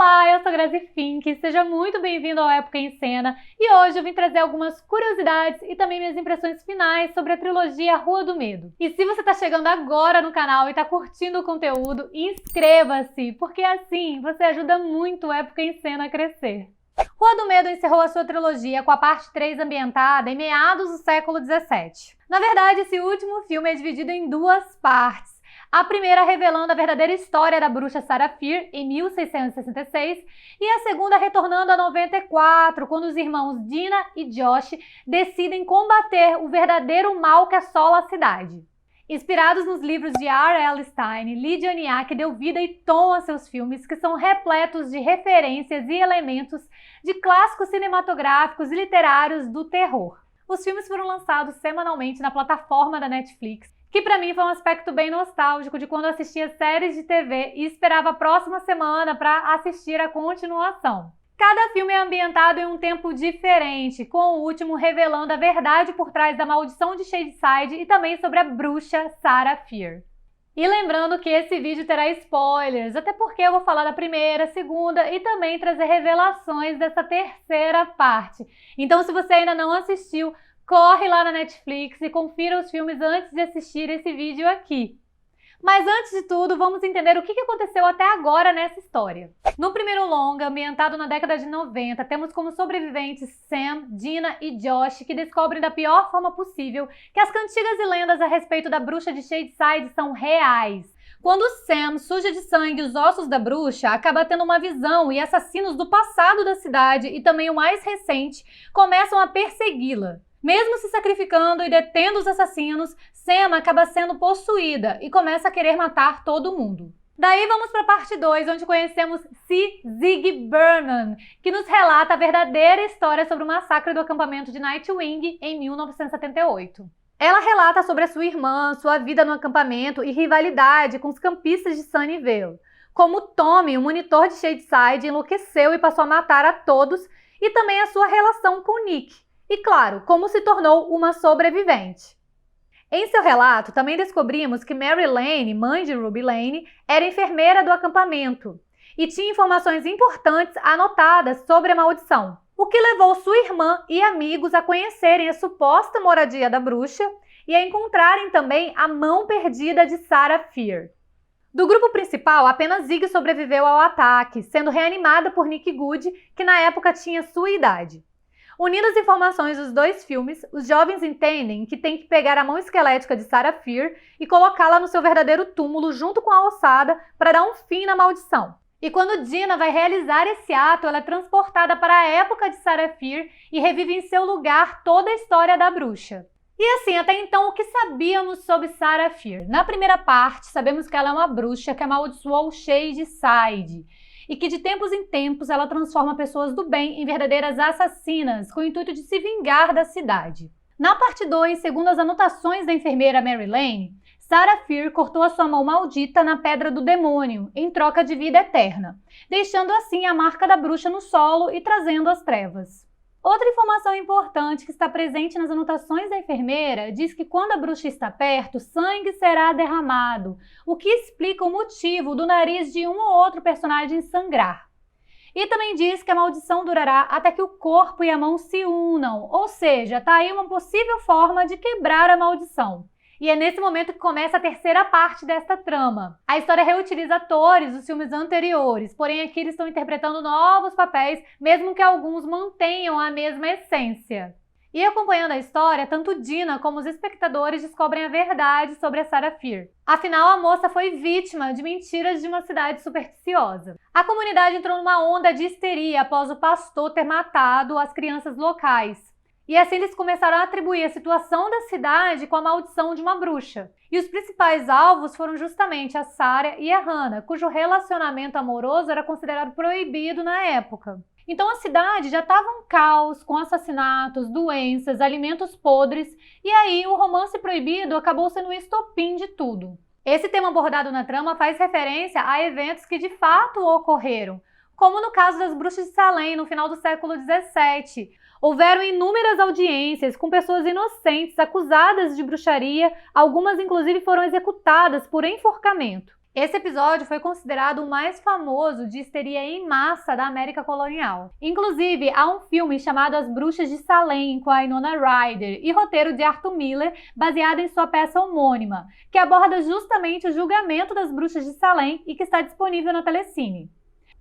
Olá, eu sou Grazi Fink, seja muito bem-vindo ao Época em Cena e hoje eu vim trazer algumas curiosidades e também minhas impressões finais sobre a trilogia Rua do Medo. E se você está chegando agora no canal e está curtindo o conteúdo, inscreva-se, porque assim você ajuda muito o Época em Cena a crescer. Rua do Medo encerrou a sua trilogia com a parte 3 ambientada em meados do século XVII. Na verdade, esse último filme é dividido em duas partes. A primeira revelando a verdadeira história da bruxa Sarah Fier, em 1666, e a segunda retornando a 94, quando os irmãos Dina e Josh decidem combater o verdadeiro mal que assola a cidade. Inspirados nos livros de R.L. Stine, Lydia Nyák deu vida e tom a seus filmes, que são repletos de referências e elementos de clássicos cinematográficos e literários do terror. Os filmes foram lançados semanalmente na plataforma da Netflix, que para mim foi um aspecto bem nostálgico de quando eu assistia séries de TV e esperava a próxima semana para assistir a continuação. Cada filme é ambientado em um tempo diferente, com o último revelando a verdade por trás da maldição de Shadyside e também sobre a bruxa Sarah Fier. E lembrando que esse vídeo terá spoilers, até porque eu vou falar da primeira, segunda e também trazer revelações dessa terceira parte. Então, se você ainda não assistiu, corre lá na Netflix e confira os filmes antes de assistir esse vídeo aqui. Mas antes de tudo, vamos entender o que aconteceu até agora nessa história. No primeiro longa, ambientado na década de 90, temos como sobreviventes Sam, Dina e Josh, que descobrem da pior forma possível que as cantigas e lendas a respeito da bruxa de Shadyside são reais. Quando Sam suja de sangue os ossos da bruxa, acaba tendo uma visão e assassinos do passado da cidade e também o mais recente começam a persegui-la. Mesmo se sacrificando e detendo os assassinos, Sam acaba sendo possuída e começa a querer matar todo mundo. Daí vamos para a parte 2, onde conhecemos C. Zig Burnham, que nos relata a verdadeira história sobre o massacre do acampamento de Nightwing em 1978. Ela relata sobre a sua irmã, sua vida no acampamento e rivalidade com os campistas de Sunnyvale. Como Tommy, o monitor de Shadyside, enlouqueceu e passou a matar a todos, e também a sua relação com Nick. E claro, como se tornou uma sobrevivente. Em seu relato, também descobrimos que Mary Lane, mãe de Ruby Lane, era enfermeira do acampamento e tinha informações importantes anotadas sobre a maldição, o que levou sua irmã e amigos a conhecerem a suposta moradia da bruxa e a encontrarem também a mão perdida de Sarah Fier. Do grupo principal, apenas Zig sobreviveu ao ataque, sendo reanimada por Nick Good, que na época tinha sua idade. Unindo as informações dos dois filmes, os jovens entendem que tem que pegar a mão esquelética de Sarah Fier e colocá-la no seu verdadeiro túmulo junto com a ossada para dar um fim na maldição. E quando Dina vai realizar esse ato, ela é transportada para a época de Sarah Fier e revive em seu lugar toda a história da bruxa. E assim, até então, o que sabíamos sobre Sarah Fier? Na primeira parte, sabemos que ela é uma bruxa que amaldiçoou Shadyside e que de tempos em tempos ela transforma pessoas do bem em verdadeiras assassinas, com o intuito de se vingar da cidade. Na parte 2, segundo as anotações da enfermeira Mary Lane, Sarah Fier cortou a sua mão maldita na Pedra do Demônio, em troca de vida eterna, deixando assim a marca da bruxa no solo e trazendo as trevas. Outra informação importante que está presente nas anotações da enfermeira diz que quando a bruxa está perto, sangue será derramado, o que explica o motivo do nariz de um ou outro personagem sangrar. E também diz que a maldição durará até que o corpo e a mão se unam, ou seja, está aí uma possível forma de quebrar a maldição. E é nesse momento que começa a terceira parte desta trama. A história reutiliza atores dos filmes anteriores, porém aqui eles estão interpretando novos papéis, mesmo que alguns mantenham a mesma essência. E acompanhando a história, tanto Dina como os espectadores descobrem a verdade sobre a Sarah Fier. Afinal, a moça foi vítima de mentiras de uma cidade supersticiosa. A comunidade entrou numa onda de histeria após o pastor ter matado as crianças locais. E assim eles começaram a atribuir a situação da cidade com a maldição de uma bruxa. E os principais alvos foram justamente a Sarah e a Hannah, cujo relacionamento amoroso era considerado proibido na época. Então a cidade já estava um caos, com assassinatos, doenças, alimentos podres, e aí o romance proibido acabou sendo o estopim de tudo. Esse tema abordado na trama faz referência a eventos que de fato ocorreram, como no caso das bruxas de Salem no final do século XVII. Houveram inúmeras audiências com pessoas inocentes acusadas de bruxaria, algumas inclusive foram executadas por enforcamento. Esse episódio foi considerado o mais famoso de histeria em massa da América colonial. Inclusive, há um filme chamado As Bruxas de Salem, com a Winona Ryder, e roteiro de Arthur Miller, baseado em sua peça homônima, que aborda justamente o julgamento das bruxas de Salem e que está disponível na Telecine.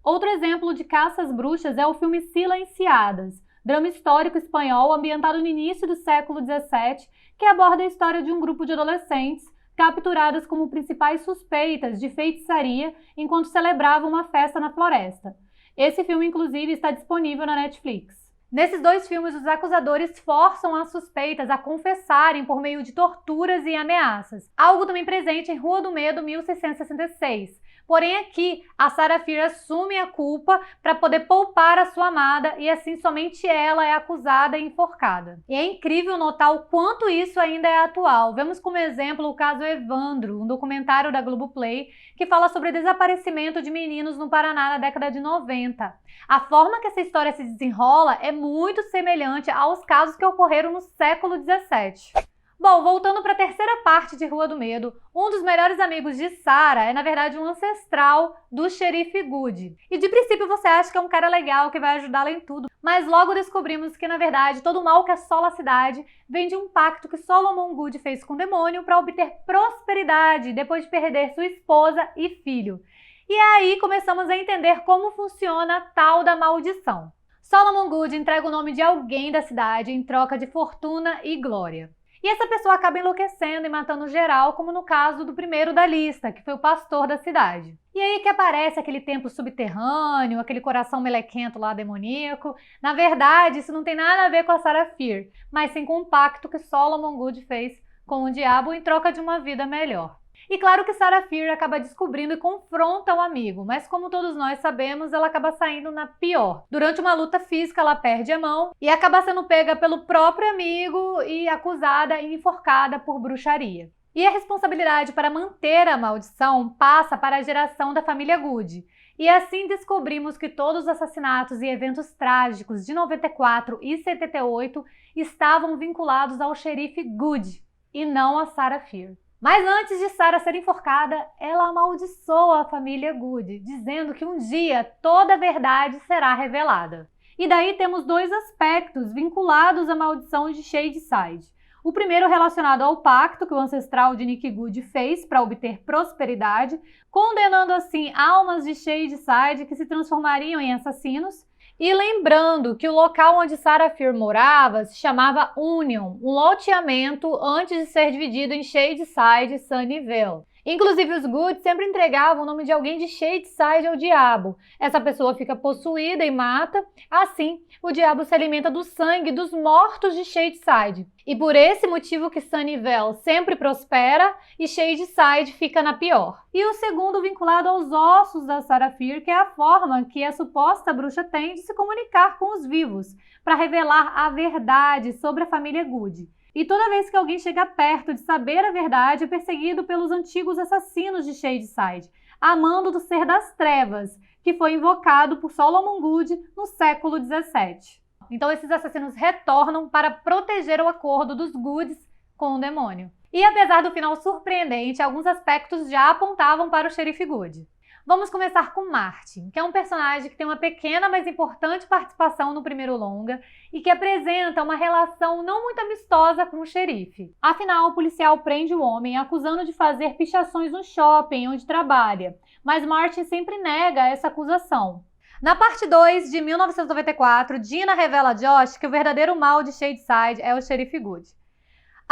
Outro exemplo de caça às bruxas é o filme Silenciadas, drama histórico espanhol ambientado no início do século XVII, que aborda a história de um grupo de adolescentes capturadas como principais suspeitas de feitiçaria enquanto celebravam uma festa na floresta. Esse filme, inclusive, está disponível na Netflix. Nesses dois filmes, os acusadores forçam as suspeitas a confessarem por meio de torturas e ameaças, algo também presente em Rua do Medo, 1666. Porém, aqui, a Sarah Fier assume a culpa para poder poupar a sua amada e assim somente ela é acusada e enforcada. E é incrível notar o quanto isso ainda é atual. Vemos como exemplo o caso Evandro, um documentário da Globoplay que fala sobre o desaparecimento de meninos no Paraná na década de 90. A forma que essa história se desenrola é muito semelhante aos casos que ocorreram no século XVII. Bom, voltando para a terceira parte de Rua do Medo, um dos melhores amigos de Sarah é, na verdade, um ancestral do xerife Good. E de princípio você acha que é um cara legal que vai ajudá-la em tudo, mas logo descobrimos que, na verdade, todo o mal que assola a cidade vem de um pacto que Solomon Good fez com o demônio para obter prosperidade depois de perder sua esposa e filho. E aí começamos a entender como funciona a tal da maldição. Solomon Good entrega o nome de alguém da cidade em troca de fortuna e glória. E essa pessoa acaba enlouquecendo e matando geral, como no caso do primeiro da lista, que foi o pastor da cidade. E aí que aparece aquele templo subterrâneo, aquele coração melequento lá demoníaco. Na verdade, isso não tem nada a ver com a Sarah Fier, mas sim com um pacto que Solomon Good fez com o diabo em troca de uma vida melhor. E claro que Sarah Fier acaba descobrindo e confronta o amigo, mas como todos nós sabemos, ela acaba saindo na pior. Durante uma luta física, ela perde a mão e acaba sendo pega pelo próprio amigo e acusada e enforcada por bruxaria. E a responsabilidade para manter a maldição passa para a geração da família Good. E assim descobrimos que todos os assassinatos e eventos trágicos de 94 e 78 estavam vinculados ao xerife Good e não a Sarah Fier. Mas antes de Sarah ser enforcada, ela amaldiçoa a família Good, dizendo que um dia toda a verdade será revelada. E daí temos dois aspectos vinculados à maldição de Shadyside. O primeiro relacionado ao pacto que o ancestral de Nick Good fez para obter prosperidade, condenando assim almas de Shadyside que se transformariam em assassinos. E lembrando que o local onde Sarah Fier morava se chamava Union, um loteamento antes de ser dividido em Shadyside e Sunnyvale. Inclusive, os Good sempre entregavam o nome de alguém de Shadyside ao diabo. Essa pessoa fica possuída e mata. Assim, o diabo se alimenta do sangue dos mortos de Shadyside. E por esse motivo que Sunnyvale sempre prospera e Shadyside fica na pior. E o segundo vinculado aos ossos da Sarah Fier, que é a forma que a suposta bruxa tem de se comunicar com os vivos, para revelar a verdade sobre a família Good. E toda vez que alguém chega perto de saber a verdade, é perseguido pelos antigos assassinos de Shadyside, a mando do Ser das Trevas, que foi invocado por Solomon Good no século XVII. Então esses assassinos retornam para proteger o acordo dos Goods com o demônio. E apesar do final surpreendente, alguns aspectos já apontavam para o xerife Good. Vamos começar com Martin, que é um personagem que tem uma pequena, mas importante participação no primeiro longa e que apresenta uma relação não muito amistosa com o xerife. Afinal, o policial prende o homem acusando de fazer pichações no shopping onde trabalha, mas Martin sempre nega essa acusação. Na parte 2 de 1994, Dina revela a Josh que o verdadeiro mal de Shadyside é o xerife Good.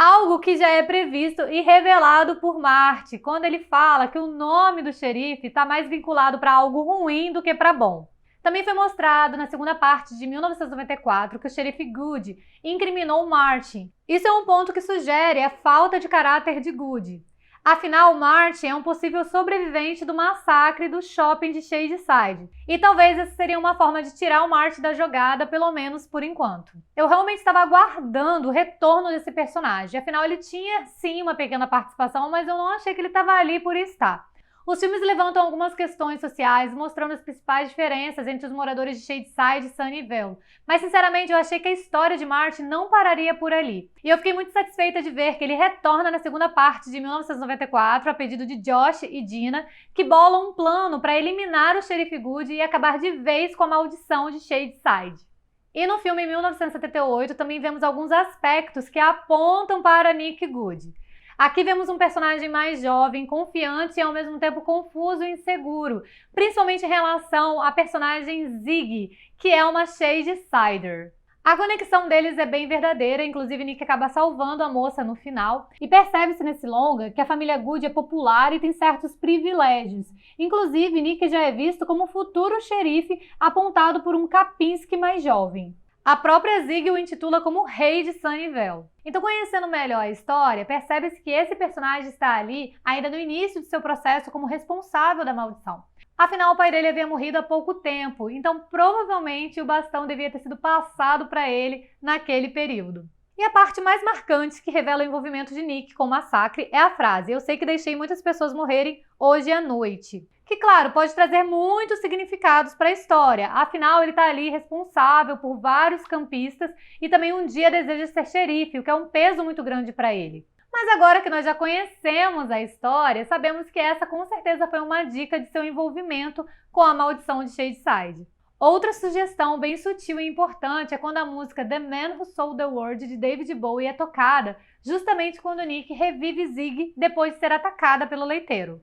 Algo que já é previsto e revelado por Marty, quando ele fala que o nome do xerife está mais vinculado para algo ruim do que para bom. Também foi mostrado na segunda parte de 1994 que o xerife Good incriminou Martin. Isso é um ponto que sugere a falta de caráter de Good. Afinal, Martin é um possível sobrevivente do massacre do shopping de Shadyside. E talvez essa seria uma forma de tirar o Martin da jogada, pelo menos por enquanto. Eu realmente estava aguardando o retorno desse personagem. Afinal, ele tinha sim uma pequena participação, mas eu não achei que ele estava ali por estar. Os filmes levantam algumas questões sociais, mostrando as principais diferenças entre os moradores de Shadyside e Sunnyvale, mas sinceramente eu achei que a história de Martin não pararia por ali. E eu fiquei muito satisfeita de ver que ele retorna na segunda parte de 1994 a pedido de Josh e Dina, que bolam um plano para eliminar o Sheriff Good e acabar de vez com a maldição de Shadyside. E no filme 1978 também vemos alguns aspectos que apontam para Nick Good. Aqui vemos um personagem mais jovem, confiante e ao mesmo tempo confuso e inseguro, principalmente em relação à personagem Ziggy, que é uma Shadesider. A conexão deles é bem verdadeira, inclusive Nick acaba salvando a moça no final, e percebe-se nesse longa que a família Good é popular e tem certos privilégios. Inclusive, Nick já é visto como futuro xerife apontado por um Kapinski mais jovem. A própria Ziggy o intitula como Rei de Sunnyvale. Então, conhecendo melhor a história, percebe-se que esse personagem está ali ainda no início de seu processo como responsável da maldição. Afinal, o pai dele havia morrido há pouco tempo, então provavelmente o bastão devia ter sido passado para ele naquele período. E a parte mais marcante que revela o envolvimento de Nick com o massacre é a frase: "Eu sei que deixei muitas pessoas morrerem hoje à noite." Que, claro, pode trazer muitos significados para a história, afinal ele está ali responsável por vários campistas e também um dia deseja ser xerife, o que é um peso muito grande para ele. Mas agora que nós já conhecemos a história, sabemos que essa com certeza foi uma dica de seu envolvimento com a maldição de Shadyside. Outra sugestão bem sutil e importante é quando a música The Man Who Sold the World de David Bowie é tocada, justamente quando Nick revive Ziggy depois de ser atacada pelo leiteiro.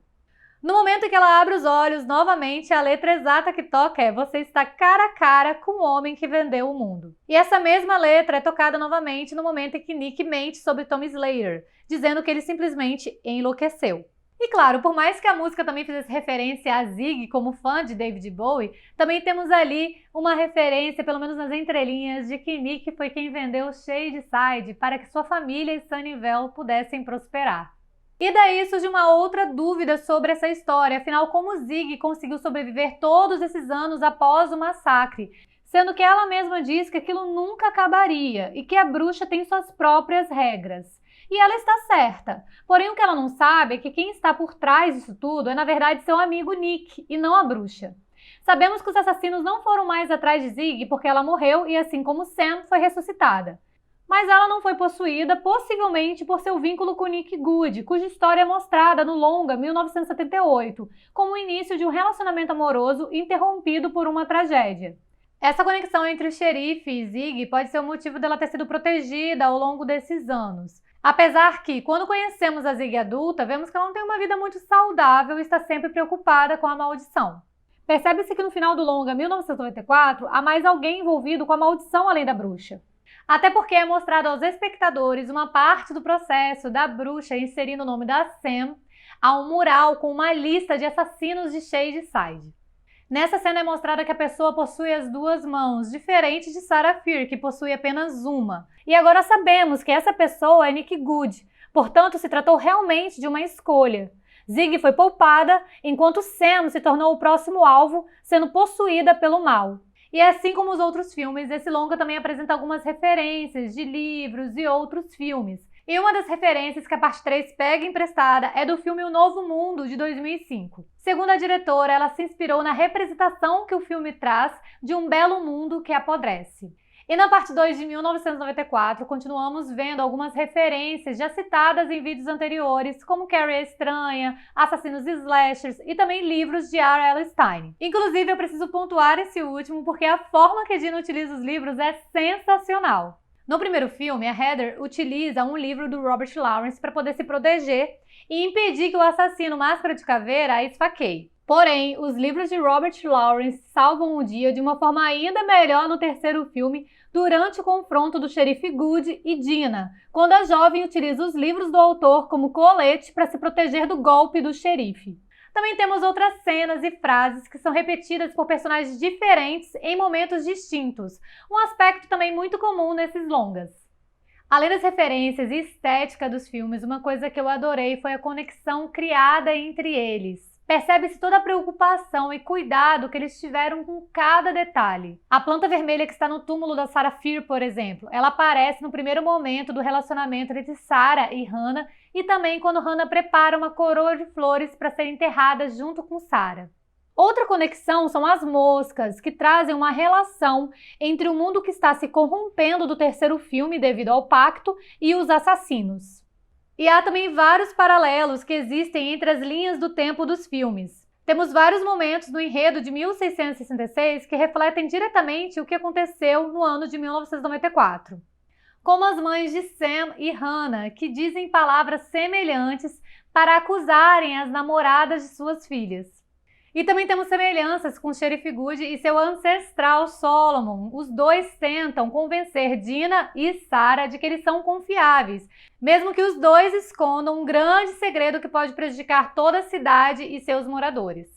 No momento em que ela abre os olhos novamente, a letra exata que toca é "Você está cara a cara com o homem que vendeu o mundo." E essa mesma letra é tocada novamente no momento em que Nick mente sobre Tom Slater, dizendo que ele simplesmente enlouqueceu. E claro, por mais que a música também fizesse referência a Ziggy como fã de David Bowie, também temos ali uma referência, pelo menos nas entrelinhas, de que Nick foi quem vendeu Shadyside para que sua família e Sunnyvale pudessem prosperar. E daí surge uma outra dúvida sobre essa história, afinal como Ziggy conseguiu sobreviver todos esses anos após o massacre, sendo que ela mesma diz que aquilo nunca acabaria e que a bruxa tem suas próprias regras. E ela está certa, porém o que ela não sabe é que quem está por trás disso tudo é na verdade seu amigo Nick e não a bruxa. Sabemos que os assassinos não foram mais atrás de Ziggy porque ela morreu e assim como Sam foi ressuscitada. Mas ela não foi possuída, possivelmente por seu vínculo com Nick Good, cuja história é mostrada no longa 1978, como o início de um relacionamento amoroso interrompido por uma tragédia. Essa conexão entre o xerife e Ziggy pode ser o motivo dela ter sido protegida ao longo desses anos. Apesar que, quando conhecemos a Ziggy adulta, vemos que ela não tem uma vida muito saudável e está sempre preocupada com a maldição. Percebe-se que no final do longa 1994, há mais alguém envolvido com a maldição além da bruxa. Até porque é mostrado aos espectadores uma parte do processo da bruxa inserindo o nome da Sam a um mural com uma lista de assassinos de Shadyside. Nessa cena é mostrada que a pessoa possui as duas mãos, diferente de Sarah Fear, que possui apenas uma. E agora sabemos que essa pessoa é Nick Good, portanto se tratou realmente de uma escolha. Ziggy foi poupada, enquanto Sam se tornou o próximo alvo, sendo possuída pelo mal. E assim como os outros filmes, esse longa também apresenta algumas referências de livros e outros filmes. E uma das referências que a parte 3 pega emprestada é do filme O Novo Mundo, de 2005. Segundo a diretora, ela se inspirou na representação que o filme traz de um belo mundo que apodrece. E na parte 2 de 1994, continuamos vendo algumas referências já citadas em vídeos anteriores, como Carrie a Estranha, Assassinos e Slashers e também livros de R.L. Stine. Inclusive, eu preciso pontuar esse último porque a forma que Dina utiliza os livros é sensacional. No primeiro filme, a Heather utiliza um livro do Robert Lawrence para poder se proteger e impedir que o assassino Máscara de Caveira a esfaqueie. Porém, os livros de Robert Lawrence salvam o dia de uma forma ainda melhor no terceiro filme, durante o confronto do xerife Good e Dina, quando a jovem utiliza os livros do autor como colete para se proteger do golpe do xerife. Também temos outras cenas e frases que são repetidas por personagens diferentes em momentos distintos, um aspecto também muito comum nesses longas. Além das referências e estética dos filmes, uma coisa que eu adorei foi a conexão criada entre eles. Percebe-se toda a preocupação e cuidado que eles tiveram com cada detalhe. A planta vermelha que está no túmulo da Sarah Fear, por exemplo, ela aparece no primeiro momento do relacionamento entre Sarah e Hannah e também quando Hannah prepara uma coroa de flores para ser enterrada junto com Sarah. Outra conexão são as moscas, que trazem uma relação entre o mundo que está se corrompendo do terceiro filme devido ao pacto e os assassinos. E há também vários paralelos que existem entre as linhas do tempo dos filmes. Temos vários momentos no enredo de 1666 que refletem diretamente o que aconteceu no ano de 1994. Como as mães de Sam e Hannah, que dizem palavras semelhantes para acusarem as namoradas de suas filhas. E também temos semelhanças com o Sheriff Good e seu ancestral Solomon. Os dois tentam convencer Dina e Sarah de que eles são confiáveis, mesmo que os dois escondam um grande segredo que pode prejudicar toda a cidade e seus moradores.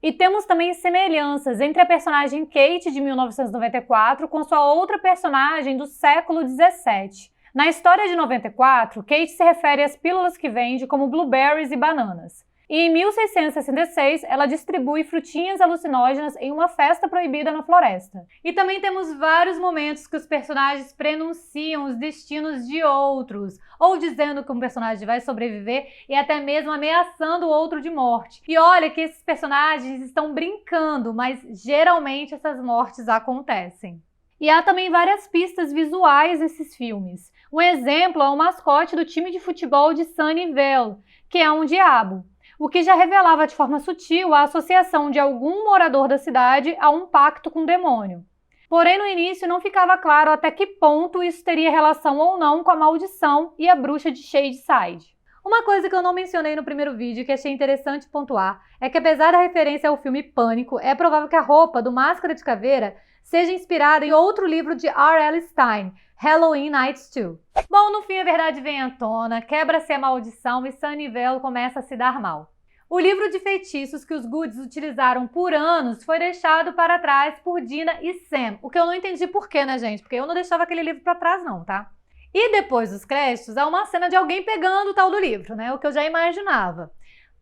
E temos também semelhanças entre a personagem Kate de 1994 com sua outra personagem do século 17. Na história de 94, Kate se refere às pílulas que vende como blueberries e bananas. E em 1666, ela distribui frutinhas alucinógenas em uma festa proibida na floresta. E também temos vários momentos que os personagens prenunciam os destinos de outros, ou dizendo que um personagem vai sobreviver e até mesmo ameaçando o outro de morte. E olha que esses personagens estão brincando, mas geralmente essas mortes acontecem. E há também várias pistas visuais nesses filmes. Um exemplo é o mascote do time de futebol de Sunnyvale, que é um diabo, o que já revelava de forma sutil a associação de algum morador da cidade a um pacto com o demônio. Porém, no início não ficava claro até que ponto isso teria relação ou não com a maldição e a bruxa de Shadyside. Uma coisa que eu não mencionei no primeiro vídeo e que achei interessante pontuar é que, apesar da referência ao filme Pânico, é provável que a roupa do Máscara de Caveira seja inspirada em outro livro de R.L. Stein, Halloween Nights 2. Bom, no fim a verdade vem à tona, quebra-se a maldição e Sunnyvale começa a se dar mal. O livro de feitiços que os Goods utilizaram por anos foi deixado para trás por Dina e Sam, o que eu não entendi por quê, né, gente? Porque eu não deixava aquele livro para trás não, tá? E depois dos créditos há uma cena de alguém pegando o tal do livro, né? O que eu já imaginava.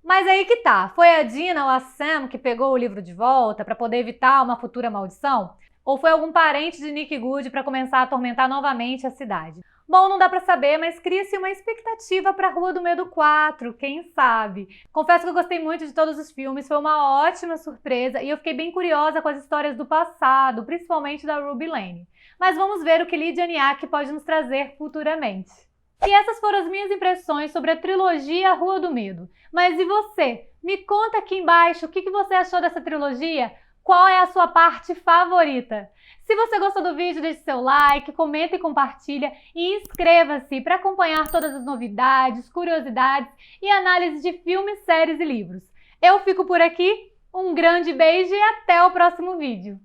Mas aí que tá, foi a Dina ou a Sam que pegou o livro de volta para poder evitar uma futura maldição? Ou foi algum parente de Nick Good para começar a atormentar novamente a cidade? Bom, não dá pra saber, mas cria-se uma expectativa pra Rua do Medo 4, quem sabe? Confesso que eu gostei muito de todos os filmes, foi uma ótima surpresa e eu fiquei bem curiosa com as histórias do passado, principalmente da Ruby Lane. Mas vamos ver o que Lydia Niak pode nos trazer futuramente. E essas foram as minhas impressões sobre a trilogia Rua do Medo. Mas e você? Me conta aqui embaixo o que você achou dessa trilogia? Qual é a sua parte favorita? Se você gostou do vídeo, deixe seu like, comenta e compartilha e inscreva-se para acompanhar todas as novidades, curiosidades e análises de filmes, séries e livros. Eu fico por aqui, um grande beijo e até o próximo vídeo!